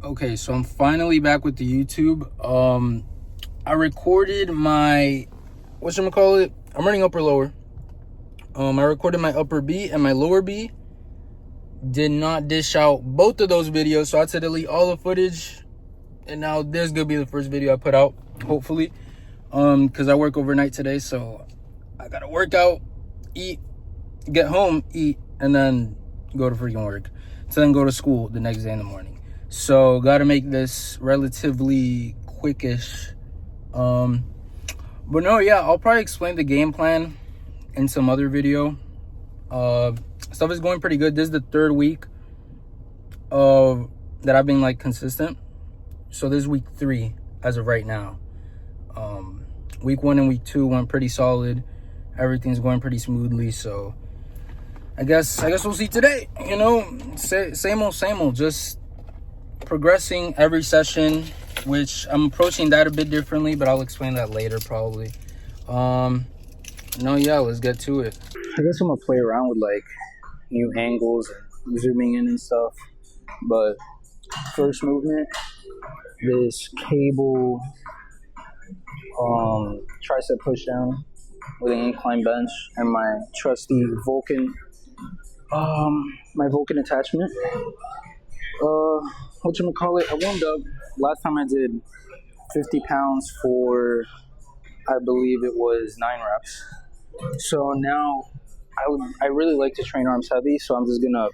Okay, so I'm finally back with the YouTube. I recorded my, whatchamacallit? I'm running upper lower. I recorded my upper B and my lower B. Did not dish out both of those videos, so I had to delete all the footage. And now there's gonna be the first video I put out, hopefully. Because I work overnight today, so I gotta work out, eat, get home, eat, and then go to freaking work. To then go to school the next day in the morning. So gotta make this relatively quickish. But no, yeah, I'll probably explain the game plan in some other video. Stuff is going pretty good. This is the third week of that I've been like consistent. So this is week 3 as of right now. Week 1 and week 2 went pretty solid. Everything's going pretty smoothly. So I guess we'll see today. You know, same old, just progressing every session, which I'm approaching that a bit differently, but I'll explain that later probably. No, yeah, let's get to it. I guess I'm gonna play around with like new angles and zooming in and stuff. But first movement, this cable tricep push down with an incline bench and my trusty Vulcan attachment. Whatchamacallit, I warmed up. Last time I did 50 pounds for, I believe it was 9 reps. So now I really like to train arms heavy, so I'm just gonna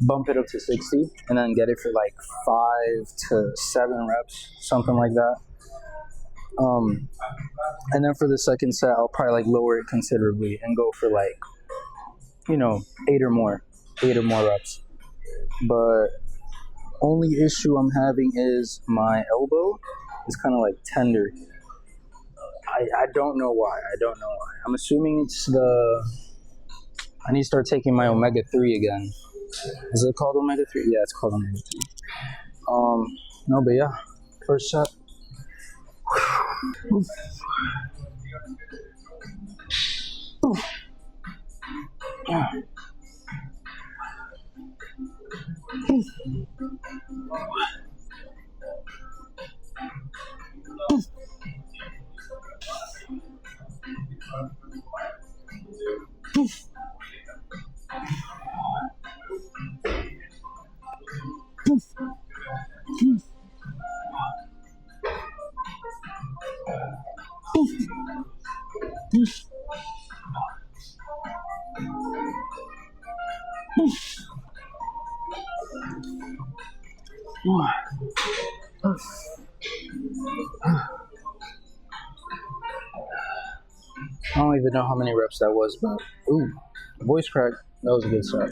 bump it up to 60 and then get it for like 5 to 7 reps, something like that. And then for the second set, I'll probably like lower it considerably and go for like, 8 or more reps. But only issue I'm having is my elbow is kind of like tender. I don't know why. I'm assuming it's I need to start taking my omega-3 again. Is it called omega-3? Yeah, it's called omega-3. No, but yeah, first set. I don't even know how many reps that was, but ooh, voice crack. That was a good set.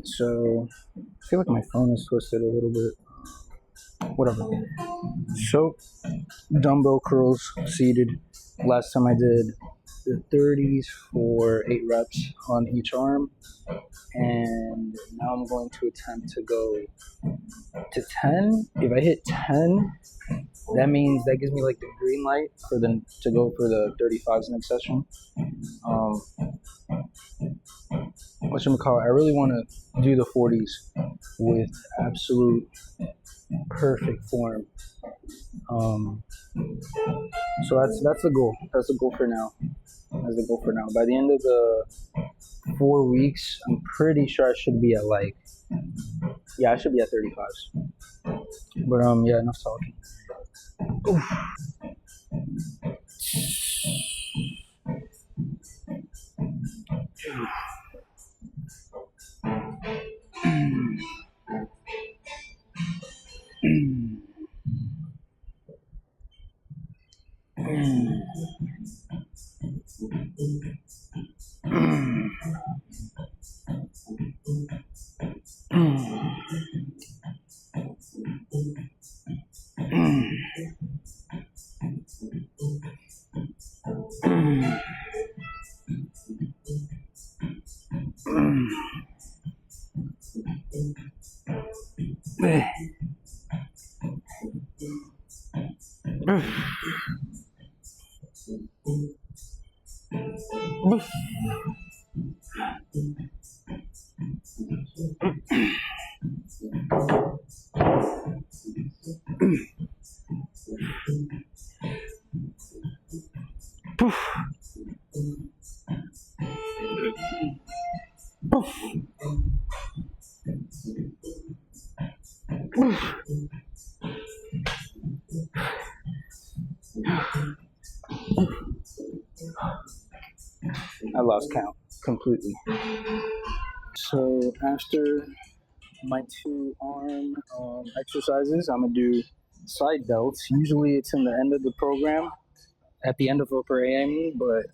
So I feel like my phone is twisted a little bit. Whatever. So dumbbell curls seated. Last time I did the 30s for 8 reps on each arm, and now I'm going to attempt to go to 10. If I hit 10, that means that gives me like the green light to go for the 35s next session. I really want to do the 40s with absolute perfect form. So that's the goal. That's the goal for now. By the end of the 4 weeks, I'm pretty sure I should be at I should be at 35s. But yeah, enough talking. Oof. I lost count completely. So after my 2 arm exercises, I'm gonna do side delts. Usually it's in the end of the program, at the end of upper A, I mean, but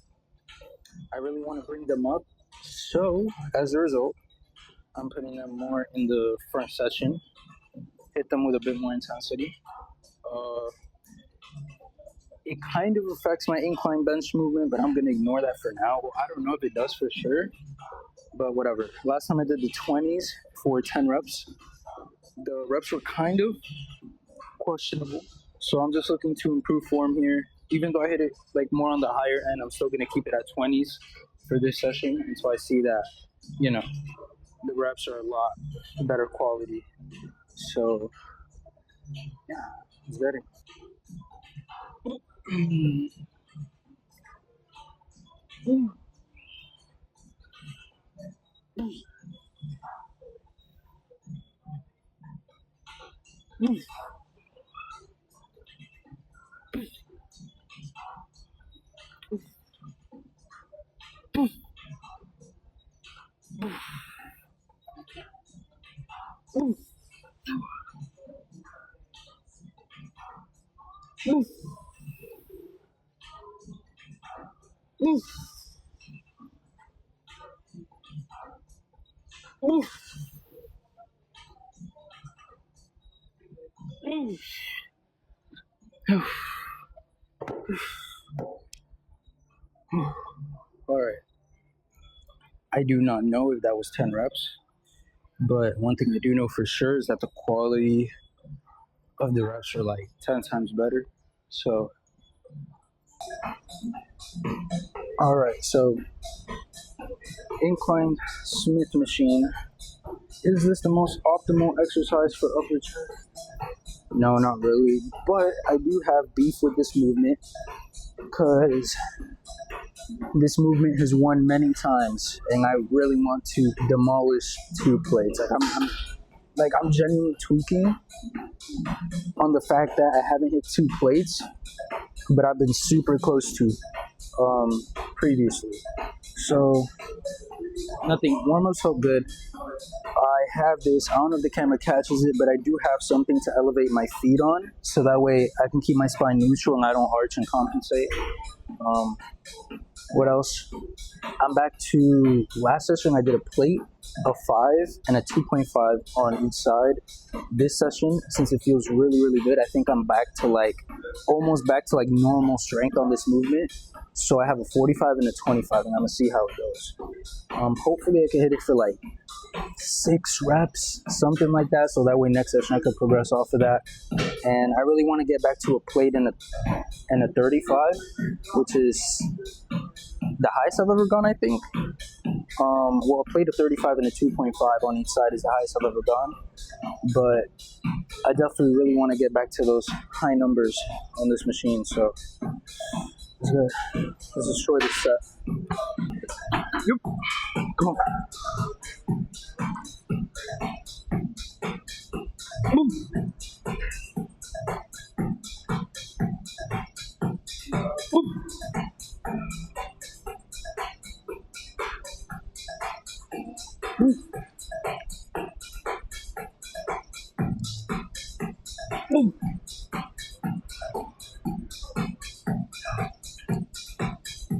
I really want to bring them up. So as a result, I'm putting them more in the front session, hit them with a bit more intensity. It kind of affects my incline bench movement, but I'm gonna ignore that for now. Well, I don't know if it does for sure, but whatever. Last time I did the 20s for 10 reps, the reps were kind of questionable. So I'm just looking to improve form here. Even though I hit it like more on the higher end, I'm still gonna keep it at 20s for this session until I see that, you know, the reps are a lot better quality. So yeah, it's better. All right. I do not know if that was 10 reps, but one thing I do know for sure is that the quality of the reps are like 10 times better. So, all right. So, inclined Smith machine. Is this the most optimal exercise for upper chest? No, not really. But I do have beef with this movement because this movement has won many times, and I really want to demolish 2 plates. I'm genuinely tweaking on the fact that I haven't hit 2 plates, but I've been super close to previously. So nothing. Warm-ups felt good. I have this. I don't know if the camera catches it, but I do have something to elevate my feet on, so that way I can keep my spine neutral and I don't arch and compensate. What else? I'm back to last session. I did a plate, a 5, and a 2.5 on each side. This session, since it feels really, really good, I think I'm back to almost back to normal strength on this movement. So I have a 45 and a 25, and I'm gonna see how it goes. Hopefully I can hit it for 6 reps, something like that, so that way next session I could progress off of that. And I really want to get back to a plate and a 35, which is the highest I've ever gone, I think. Well, a plate of 35 and a 2.5 on each side is the highest I've ever gone. But I definitely really want to get back to those high numbers on this machine. So let's destroy this set. Yep. Come on. Boom. Boom. Boom.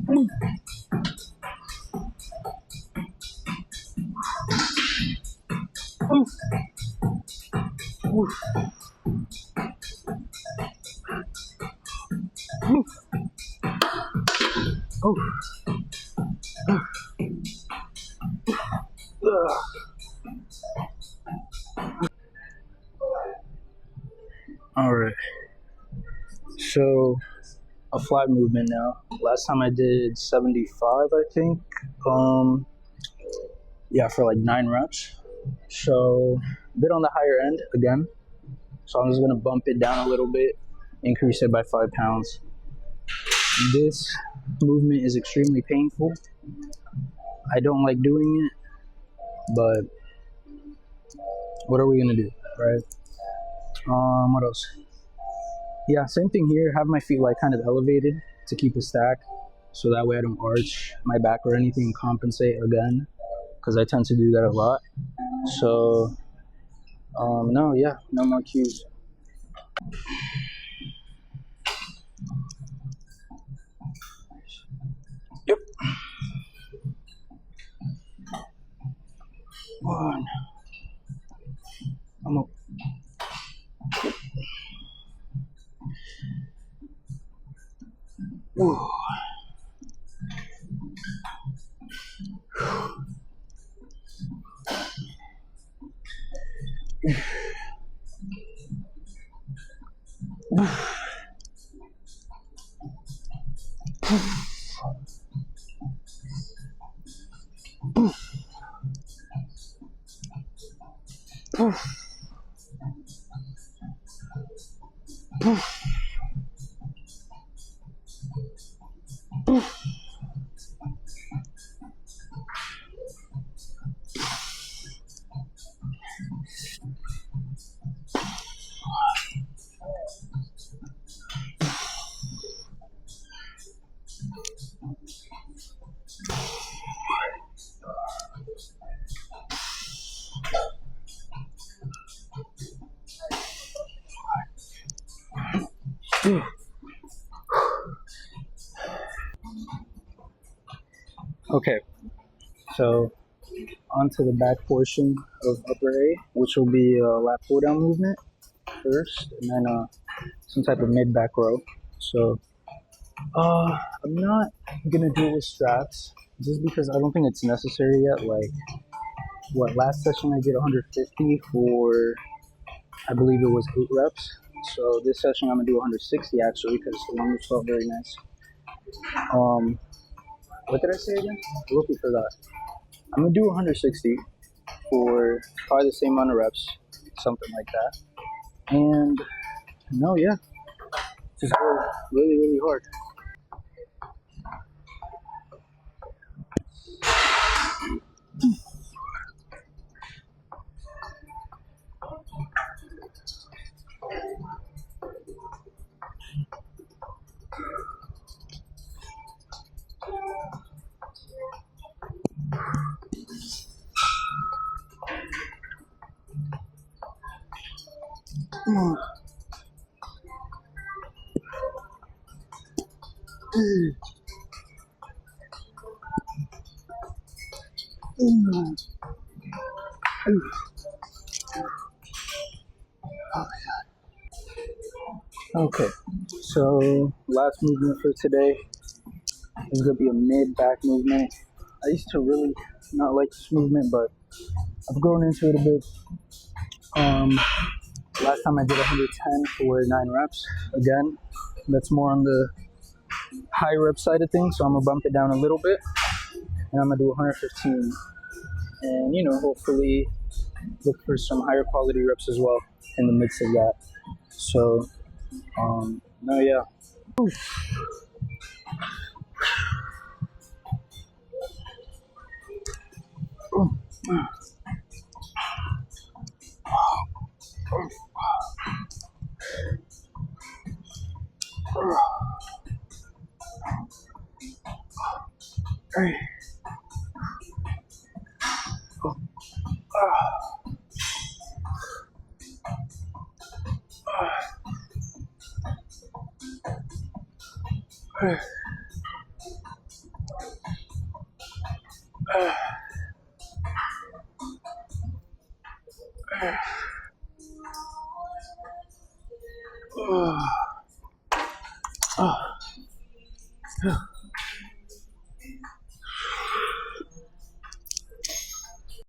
Boom. Oof. Oof. Oof. Oof. All right. So a fly movement now. Last time I did 75, I think. Yeah, for 9 reps. So a bit on the higher end again. So I'm just gonna bump it down a little bit, increase it by 5 pounds. This movement is extremely painful. I don't like doing it, but what are we gonna do, right? What else? Yeah, same thing here. Have my feet like kind of elevated to keep a stack, so that way I don't arch my back or anything and compensate again, because I tend to do that a lot. So, no more cues. Yep. 1. I'm up. Ooh. Okay, so onto the back portion of upper A, which will be a lat pull down movement first, and then some type of mid back row. So I'm not gonna do it with straps just because I don't think it's necessary yet. Like, last session I did 150 for, I believe it was 8 reps. So this session I'm gonna do 160 actually, because the numbers felt very nice. What did I say again? I looked for that. I'm gonna do 160 for probably the same amount of reps, something like that. And no, yeah, just go really, really hard. Okay, so last movement for today is gonna be a mid back movement. I used to really not like this movement, but I've grown into it a bit. Last time I did 110 for 9 reps. Again, that's more on the high rep side of things, so I'm gonna bump it down a little bit, and I'm gonna do 115. And hopefully look for some higher quality reps as well in the midst of that. So, no, yeah.